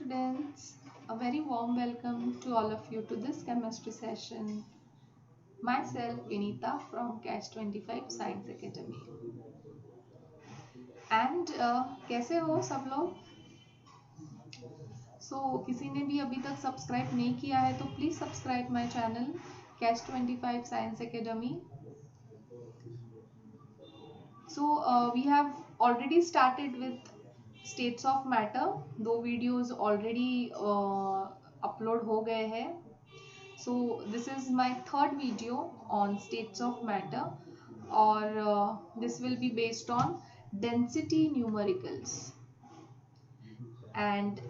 students, a very warm welcome to all of you to this chemistry session. Myself Vinita from Catch 25 Science Academy. And कैसे हो सब लोग? किसी ने भी अभी तक सब्सक्राइब नहीं किया है तो please subscribe my channel Catch 25 Science Academy. We have already started with states of matter. 2 videos already upload हो गए हैं. So this is my third video on states of matter, or this will be based on density numericals and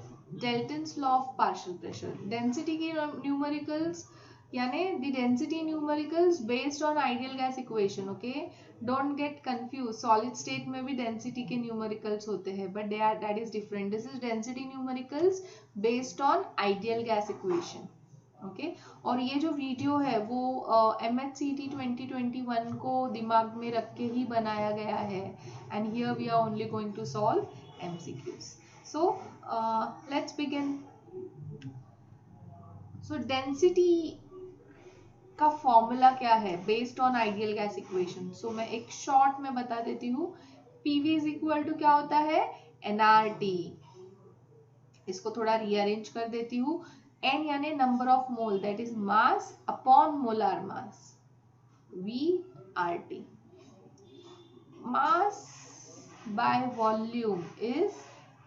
Dalton's law of partial pressure. Density की numericals यानी the density numericals based on ideal gas equation. Okay, don't get confused. Solid state में भी density के numericals होते हैं, but that is different. This is density numericals based on ideal gas equation. Okay और ये जो video है वो MHCT 2021 को दिमाग में रख के ही बनाया गया है and here we are only going to solve MCQs. So let's begin. So density का फॉर्मूला क्या है based on ideal gas equation. So मैं एक शॉर्ट में बता देती हूँ. PV इज इक्वल टू क्या होता है nRT. इसको थोड़ा रीअरेंज कर देती हूँ. N यानी number of mole that is mass upon molar mass VRT. Mass by volume is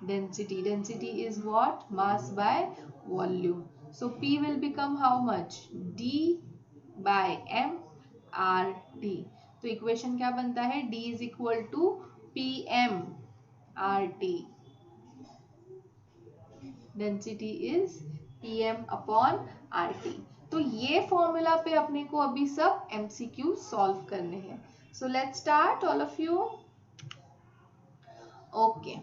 density. Density is what mass by volume. So P will become how much D by M RT. तो equation क्या बनता है D is equal to PM RT. Density is PM upon RT. तो ये formula पे अपने को अभी सब MCQ सॉल्व करने हैं. So let's start all of you. Okay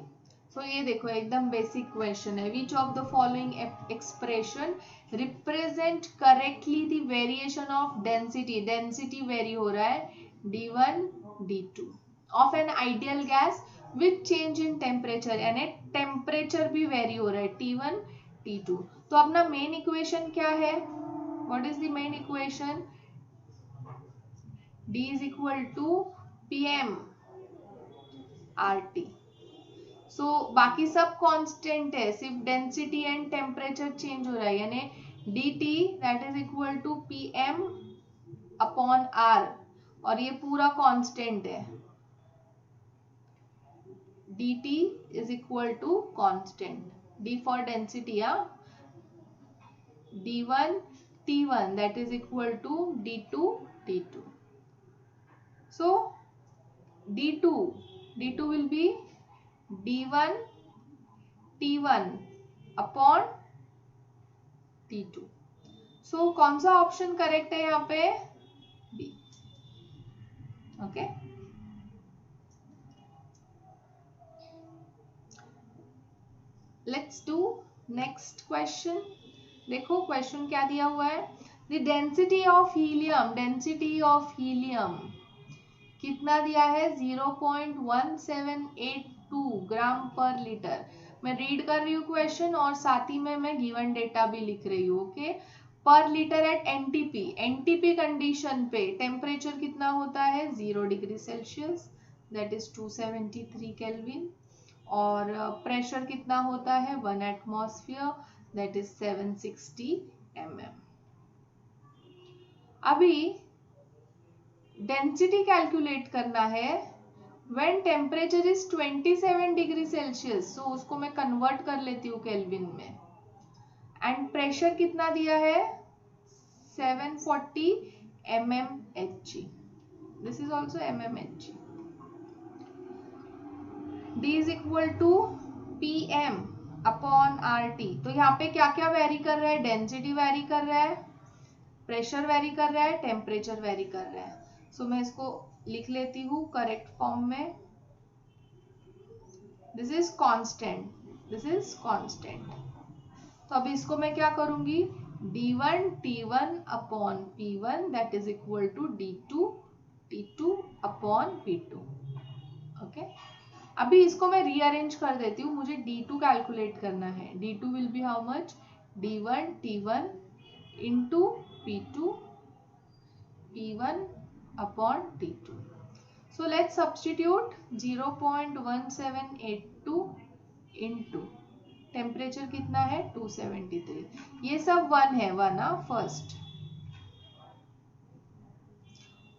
so ये देखो एकदम बेसिक क्वेश्चन है. Which of the following expression represent correctly the variation of density. Density very हो रहा है D1 D2 of an ideal gas with change in temperature यानी temperature भी very हो रहा है T1 T2. तो अपना मेन इक्वेशन क्या है. What is the main equation. D is equal to PM RT. So बाकी सब कांस्टेंट है सिर्फ डेंसिटी एंड टेम्परेचर चेंज हो रहा है यानी DT that is equal to PM upon R और ये पूरा कांस्टेंट है. DT is equal to constant. D for density, D1 T1 that is equal to D2 T2. So D2 will be D1 T1 upon T2. So कौन सा option correct है यहाँ पे B. Okay let's do next question. देखो question क्या दिया हुआ है. The density of helium. Density of helium कितना दिया है 0.1782 ग्राम पर लीटर. मैं रीड कर रही हूँ क्वेश्चन और साथ ही में मैं गिवन डेटा भी लिख रही हूँ. Okay per litre at NTP condition पे टेम्परेचर कितना होता है 0 degree Celsius that is 273 kelvin और प्रेशर कितना होता है 1 एटमॉस्फेयर दैट इज 760 mm. अभी डेंसिटी कैलकुलेट करना है when temperature is 27 degree Celsius. So उसको मैं कन्वर्ट कर लेती हूँ केल्विन में. एंड प्रेशर कितना दिया है 740 mmHg. This is also mmHg. D is equal to PM upon RT. तो यहाँ पे क्या क्या वेरी कर रहा है. डेंसिटी वेरी कर रहा है, प्रेशर वेरी कर रहा है, टेम्परेचर वेरी कर रहा है. सो मैं इसको लिख लेती हूँ करेक्ट फॉर्म में. This is constant, this is constant. तो अभी इसको मैं क्या करूंगी D1 T1 upon P1 that is equal to D2 T2 upon P2. Okay अभी इसको मैं रीअरेंज कर देती हूँ, मुझे D2 कैलकुलेट करना है. D2 will be how much? D1 T1 into P2 P1 upon T2. So let's substitute 0.1782 into temperature कितना है 273. ये सब 1 है, 1 फर्स्ट,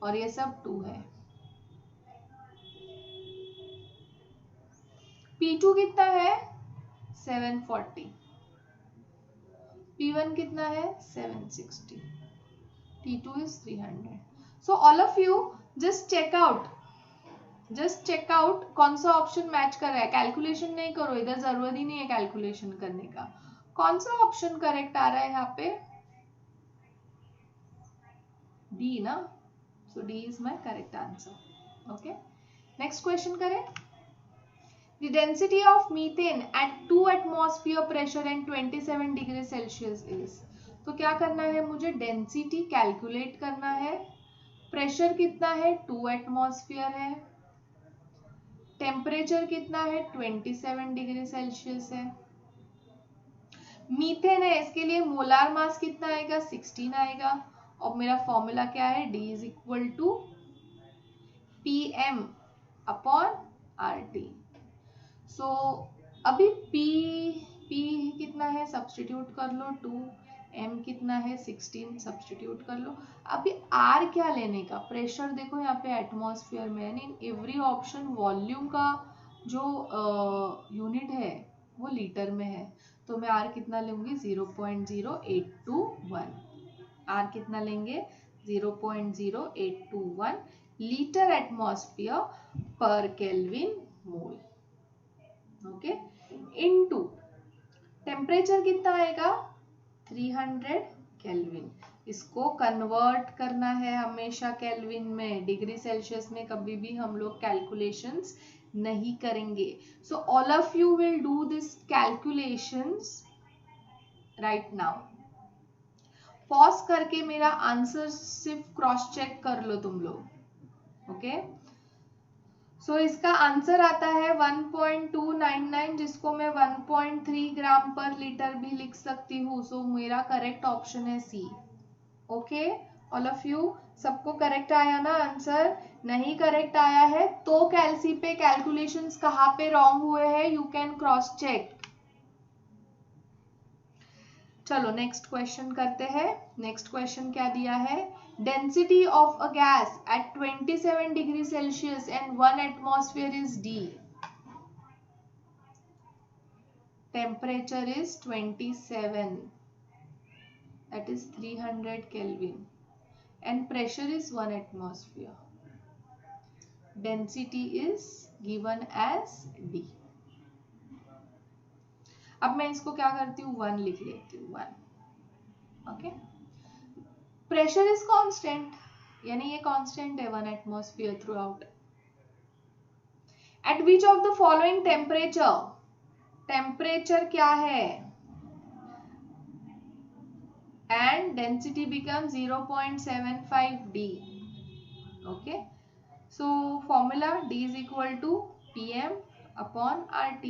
और ये सब 2 है. P2 कितना है 740, P1 कितना है 760, T2 is 300. So all of you just check out कौन सा ऑप्शन मैच कर रहा है. कैलकुलेशन नहीं करो, इधर जरूरत ही नहीं है कैलकुलेशन करने का. कौन सा ऑप्शन करेक्ट आ रहा है यहाँ पे? डी ना. So D is my correct answer. Okay, next question करें. The density of methane at 2 atmosphere pressure and 27 degree Celsius is. तो क्या करना है मुझे? डेंसिटी कैलकुलेट करना है. प्रेशर कितना है 2 एटमॉस्फेयर है. टेम्परेचर कितना है 27 डिग्री सेल्सियस है. मीथेन है, इसके लिए मोलार मास कितना आएगा 16 आएगा. और मेरा फॉर्मूला क्या है? D is equal to PM upon RT. So अभी P कितना है सब्स्टिट्यूट कर लो 2, M कितना है 16 सब्स्टिट्यूट कर लो. अभी R क्या लेने का? प्रेशर देखो यहाँ पे एटमॉस्फेयर में, यानी एवरी ऑप्शन वॉल्यूम का जो यूनिट है वो लीटर में है. तो मैं R कितना लूंगी 0.0821. R कितना लेंगे 0.0821 लीटर एटमॉस्फेयर पर केल्विन मोल. ओके, इनटू टेम्परेचर कितना आएगा 300 केल्विन. इसको कन्वर्ट करना है हमेशा केल्विन में. डिग्री सेल्सियस में कभी भी हम लोग कैलकुलेशंस नहीं करेंगे. So all of you will do this calculations right now. Pause करके मेरा आंसर सिर्फ क्रॉस चेक कर लो तुम लोग. ओके, सो इसका आंसर आता है 1.299, जिसको मैं 1.3 ग्राम पर लीटर भी लिख सकती हूँ. सो मेरा करेक्ट ऑप्शन है C. Okay, all of you, सबको करेक्ट आया ना आंसर? नहीं करेक्ट आया है तो कैलसी पे कैलकुलेशंस कहाँ पे रॉन्ग हुए हैं यू कैन क्रॉस चेक. चलो नेक्स्ट क्वेश्चन करते हैं. नेक्स्ट क्वेश्चन क्या दिया है? Density of a gas at 27 degree Celsius and 1 atmosphere is D. Temperature is 27, that is 300 Kelvin, and pressure is 1 atmosphere. Density is given as D. अब मैं इसको क्या करती हूँ 1 लिख लेती हूँ 1. ओके, प्रेशर इज कांस्टेंट, यानी ये कांस्टेंट है 1 atmosphere through out. Eight which of the following temperature, temperature क्या है and density becomes 0.75 D. Okay, so formula D is equal to PM upon RT.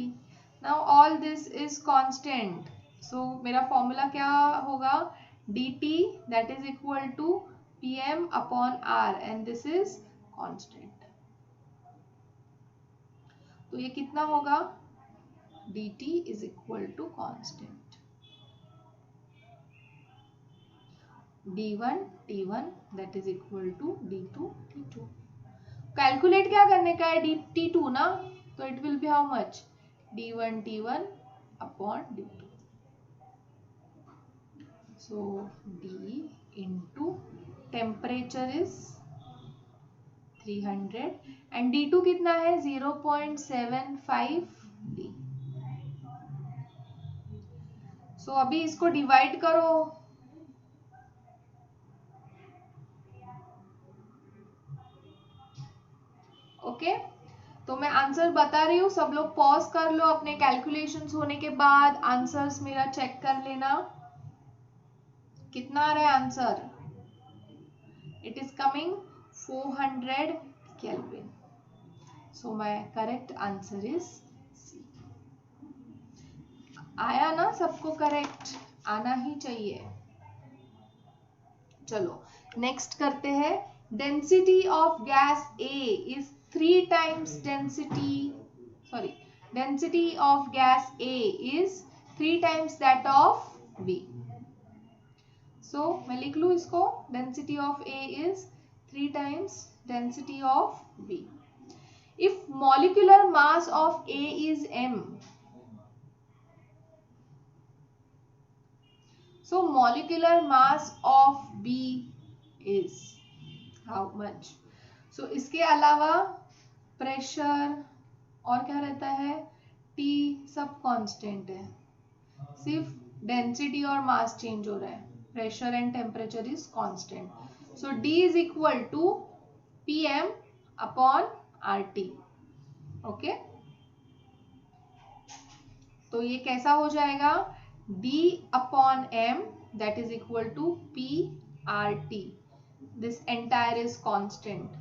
Now all this is constant, so मेरा formula क्या होगा? DT that is equal to PM upon R and this is constant. तो ये कितना होगा? DT is equal to constant. D1 T1 that is equal to D2 T2. Calculate क्या करने का है? T2 ना, तो it will be how much? D1 T1 upon D2. So D into temperature is 300 and D2 कितना है 0.75 D. सो अभी इसको डिवाइड करो. ओके, तो मैं आंसर बता रही हूँ, सब लोग पॉज कर लो. अपने कैलकुलेशंस होने के बाद आंसर्स मेरा चेक कर लेना. कितना आ रहा है answer? It is coming 400 kelvin. So my correct answer is C. आया ना सबको? करेक्ट आना ही चाहिए। चलो नेक्स्ट करते हैं। Density of gas A is 3 times density of gas A is 3 times that of B. So मैं लिख लू इसको, density of A is 3 times density of B. If molecular mass of A is m, so molecular mass of B is how much? So इसके अलावा pressure और क्या रहता है, T सब कांस्टेंट है, सिर्फ डेंसिटी और मास चेंज हो रहा है, pressure and temperature is constant. So D is equal to PM upon RT। Okay, तो ये कैसा हो जाएगा, D upon M that is equal to PRT. This entire is constant.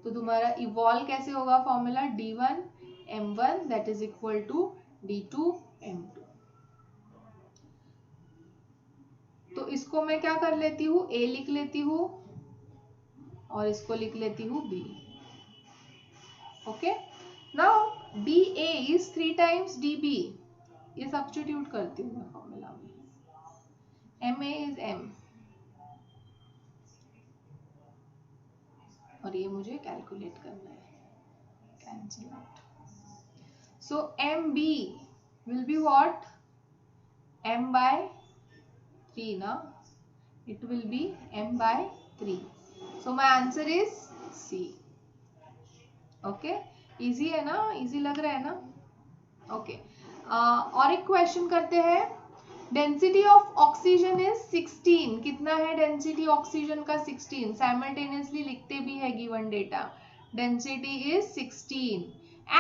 तो तुम्हारा इवॉल्व कैसे होगा formula, D1 M1 that is equal to D2 M2। तो इसको मैं क्या कर लेती हूँ, A लिख लेती हूँ और इसको लिख लेती हूँ B। Okay, now DA is 3 times DB, ये सब्स्टिट्यूट करती हूँ मैं फॉर्मूला में, MA इज M और ये मुझे कैलकुलेट करना है, cancel out. So MB will be what, M by 3 ना, it will be M by 3। so my answer is C। Okay, easy है ना, इजी लग रहा है ना? ओके, और एक क्वेश्चन करते हैं। Density of oxygen is 16। कितना है डेंसिटी ऑक्सीजन का? 16। साइमल्टेनियसली लिखते भी है given data, density is 16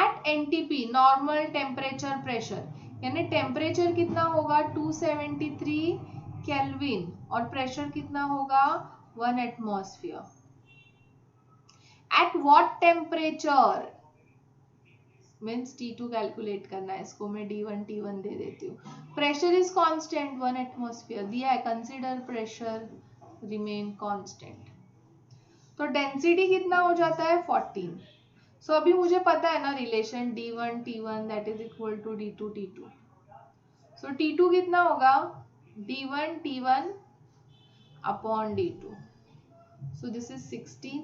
at NTP, normal temperature pressure, यानी टेम्परेचर कितना होगा 273 केल्विन और प्रेशर कितना होगा 1 atmosphere. At what temperature, means T2 calculate करना है, इसको मैं D1 T1 दे देती हूँ। प्रेशर इज कांस्टेंट 1 एटमॉस्फेयर दिया है, कंसीडर प्रेशर रिमेन कांस्टेंट। तो डेंसिटी कितना हो जाता है 14। सो अभी मुझे पता है ना relation D1 T1 that is equal to D2 T2। So T2 कितना होगा, D1 T1 upon D2। So this is 16,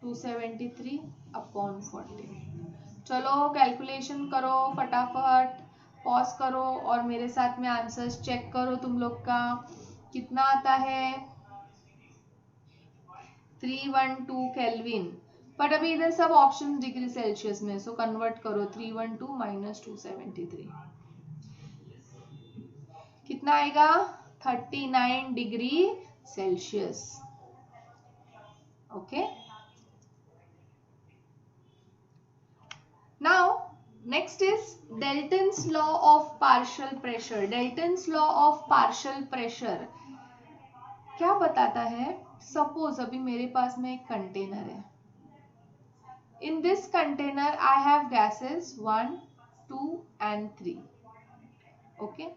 273 upon 14। चलो कैलकुलेशन करो फटाफट, पॉज करो और मेरे साथ में आंसर्स चेक करो तुम लोग का कितना आता है। 312 केल्विन, बट अभी इधर सब ऑप्शन डिग्री सेल्सियस में, सो कन्वर्ट करो 312 माइनस 273 कितना आएगा 39 degree Celsius. Okay, now next is Dalton's law of partial pressure। Dalton's law of partial pressure क्या बताता है, सपोज अभी मेरे पास में एक कंटेनर है, in this container I have gases 1 2 and 3। Okay,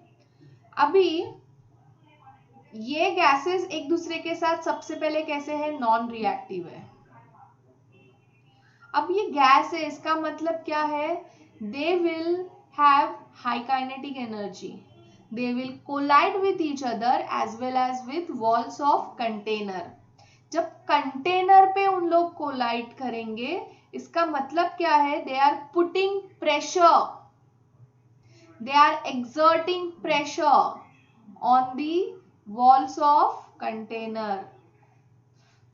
अभी ये गैसेस एक दूसरे के साथ सबसे पहले कैसे है, नॉन रिएक्टिव है। अब ये गैस है, इसका मतलब क्या है, they will have high kinetic energy, they will collide with each other as well as with walls of container. जब कंटेनर पे उन लोग कोलाइड करेंगे, इसका मतलब क्या है, they are putting pressure, they are exerting pressure on the walls of container.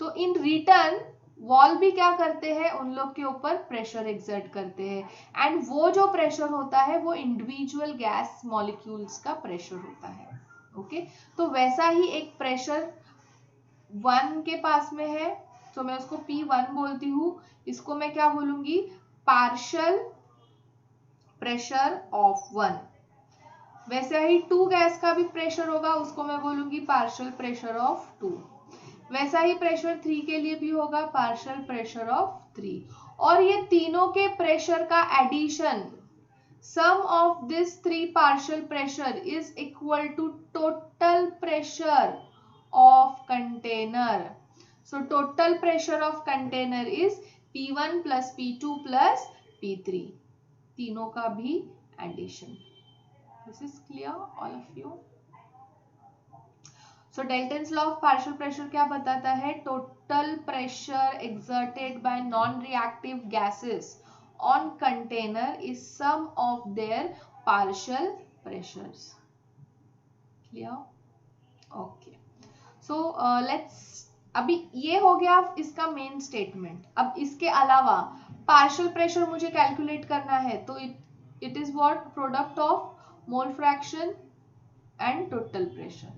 तो इन रिटर्न वॉल भी क्या करते हैं, उन लोग के ऊपर प्रेशर एक्सर्ट करते हैं, एंड वो जो प्रेशर होता है वो इंडिविजुअल गैस मॉलिक्यूल्स का प्रेशर होता है। ओके, तो वैसा ही एक प्रेशर 1 के पास में है, तो मैं उसको P1 बोलती हूँ, इसको मैं क्या बोलूंगी, पार्शियल प्रेशर ऑफ 1। वैसे ही 2 गैस का भी प्रेशर होगा, उसको मैं बोलूंगी पार्शियल प्रेशर ऑफ 2। वैसा ही प्रेशर 3 के लिए भी होगा, पार्शियल प्रेशर ऑफ 3। और ये तीनों के प्रेशर का addition, sum of this three partial pressure is equal to total pressure of container. So total pressure of container is P1 plus P2 plus P3, तीनों का भी addition. This is clear all of you. So Dalton's law of partial pressure क्या बताता है? Total pressure exerted by non reactive gases on container is sum of their partial pressures. Clear? Okay. So let's, अभी ये हो गया इसका main statement. अब इसके अलावा पार्शियल प्रेशर मुझे कैलकुलेट करना है, तो it is what? Product of mole fraction and total pressure.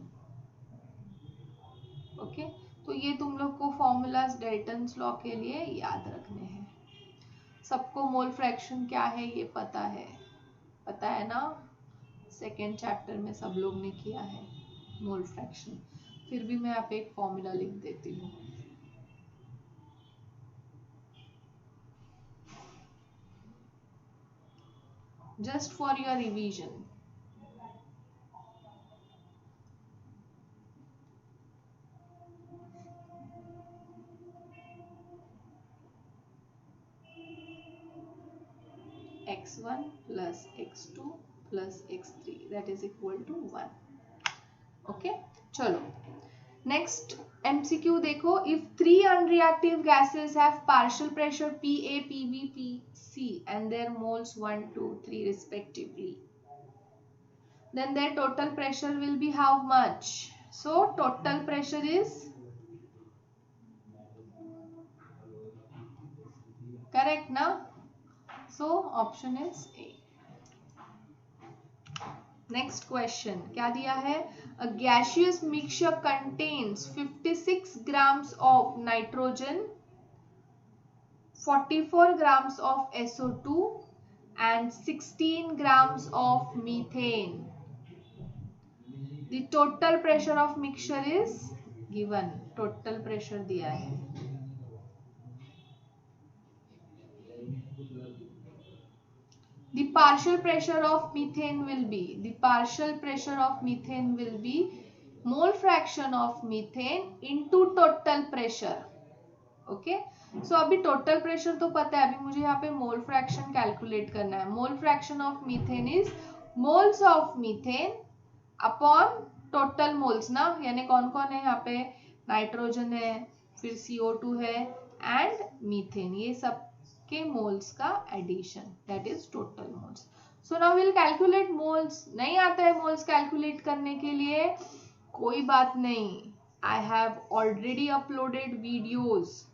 Okay, तो ये तुम लोग को फॉर्मूलाज डेल्टन्स लॉ के लिए याद रखने हैं. सबको मोल फ्रैक्शन क्या है ये पता है ना? सेकेंड चैप्टर में सब लोग ने किया है मोल फ्रैक्शन. फिर भी मैं आप एक फॉर्मूला लिख देती हूँ. Just for your revision. x1 plus x2 plus x3 that is equal to 1. Okay, चलो नेक्स्ट MCQ देखो. If three unreactive gases have partial pressure PA, PB, PC and their moles 1, 2, 3 respectively, then their total pressure will be how much? So total pressure is correct na? So option is A. Next question क्या दिया है? अ gaseous mixture contains 56 grams of nitrogen, 44 grams of SO2 and 16 grams of methane. The total pressure of mixture is given. total pressure दिया है. The partial pressure of methane will be mole fraction of methane into total pressure. Okay, so अभी total pressure तो पता है, अभी मुझे यहाँ पे मोल फ्रैक्शन कैलकुलेट करना है. Mole fraction of methane is moles of methane upon total moles ना, यानी कौन कौन है यहाँ पे? नाइट्रोजन है, फिर CO2 है एंड मीथेन. ये सब के मोल्स का addition, that is total moles. So now will calculate moles. नहीं आता है मोल्स कैलकुलेट करने के लिए? कोई बात नहीं. I have already uploaded videos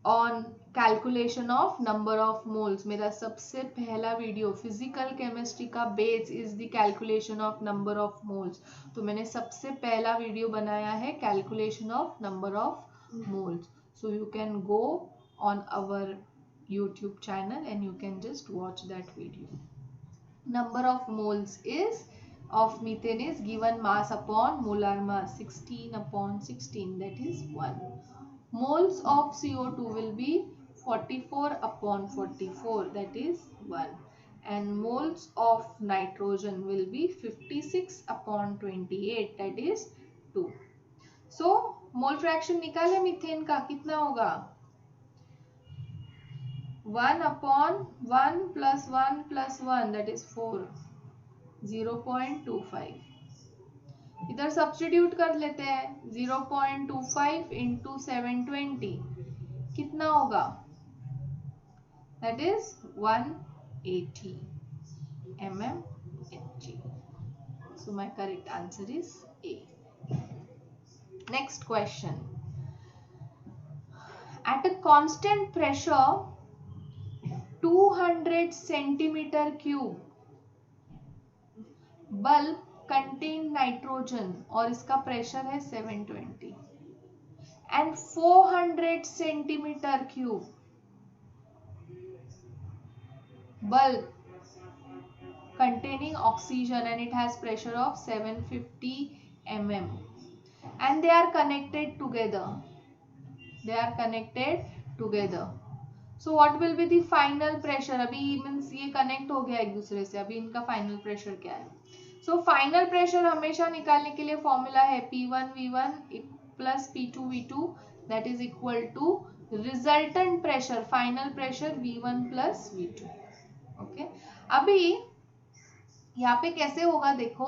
on calculation of number of moles. मेरा सबसे पहला वीडियो फिजिकल केमिस्ट्री का base is the calculation of number of moles. तो मैंने सबसे पहला वीडियो बनाया है calculation of number of moles. So you can go on our YouTube channel and you can just watch that video. Number of moles is of methane is given mass upon molar mass 16 upon 16, that is 1. Moles of CO2 will be 44 upon 44, that is 1. And moles of nitrogen will be 56 upon 28, that is 2. So mole fraction निकाले methane का, कितना होगा? 1 upon 1 plus 1 plus 1, that is 4, 0.25. इधर substitute कर लेते हैं. 0.25 into 720 कितना होगा? That is 180 mmHg. So my correct answer is A. Next question. At a constant pressure 200 centimeter cube bulb contain nitrogen और इसका प्रेशर है 720 and 400 centimeter cube bulb containing oxygen and it has pressure of 750 mm and they are connected together. So what will be the final pressure, अभी means ये connect हो गया एक दूसरे से, अभी इनका फाइनल प्रेशर क्या है. सो फाइनल प्रेशर हमेशा निकालने के लिए फॉर्मूला है P1V1 plus P2V2 that is equal to resultant pressure, final pressure V1 plus V2. Okay, अभी यहाँ पे कैसे होगा देखो,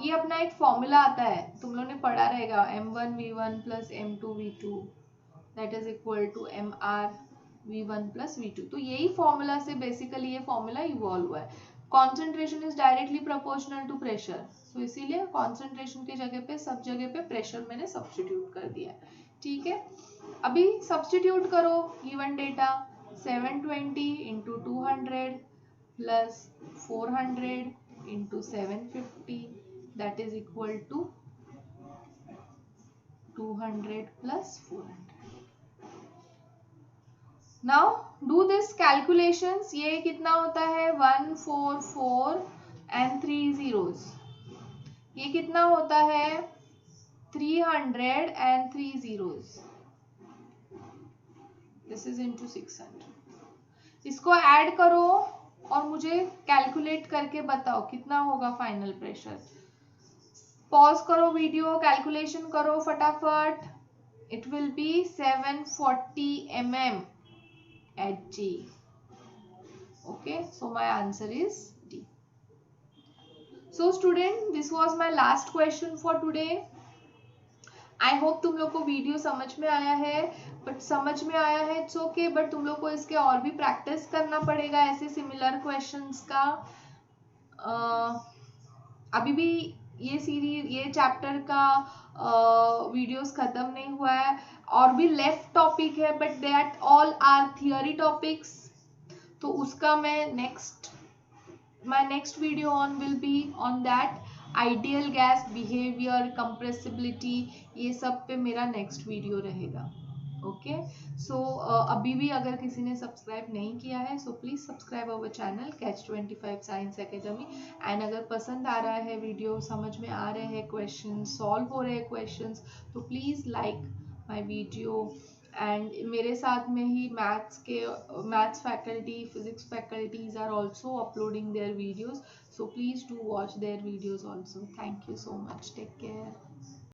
ये अपना एक फॉर्मूला आता है, तुम लोगों ने पढ़ा रहेगा, M1V1 plus M2V2 that is equal to MR V1 plus V2. तो यही फॉर्मूला से बेसिकली ये फॉर्मूला इवॉल्व हुआ है. Concentration is directly proportional to pressure, so इसीलिए कॉन्सेंट्रेशन की जगह पे सब जगह पे प्रेशर मैंने सब्स्टिट्यूट कर दिया है. ठीक है, अभी सब्स्टिट्यूट करो given data, 720 into 200 plus 400 into 750 that is equal to 200 plus 400. Now do this calculations. ये कितना होता है 144 एंड 3 zeros. ये कितना होता है 300 and 3 zeros. This is into 600. इसको ऐड करो और मुझे कैलकुलेट करके बताओ कितना होगा फाइनल प्रेशर. पॉज करो वीडियो, कैलकुलेशन करो फटाफट. It will be 740 mm Hg. Okay, so my answer is D. So student, this was my last question for today. I hope तुम लोग को वीडियो समझ में आया है, बट समझ में आया है इट्स ओके, बट तुम लोग को इसके और भी प्रैक्टिस करना पड़ेगा ऐसे सिमिलर क्वेश्चंस का. अभी भी ये सीरीज, ये चैप्टर का वीडियोस खत्म नहीं हुआ है, और भी लेफ्ट टॉपिक है, but that all are theory topics. तो उसका मैं my next video on will be on that. Ideal gas behaviour, compressibility, ये सब पे मेरा नेक्स्ट वीडियो रहेगा. ओके, सो अभी भी अगर किसी ने सब्सक्राइब नहीं किया है, so please subscribe our channel Catch25 science academy. And अगर पसंद आ रहा है वीडियो, समझ में आ रहे हैं क्वेश्चन, सॉल्व हो रहे हैं क्वेश्चंस, तो please like my video. And मेरे साथ में ही maths faculty, physics faculties are also uploading their videos, so please do watch their videos also. Thank you so much. Take care.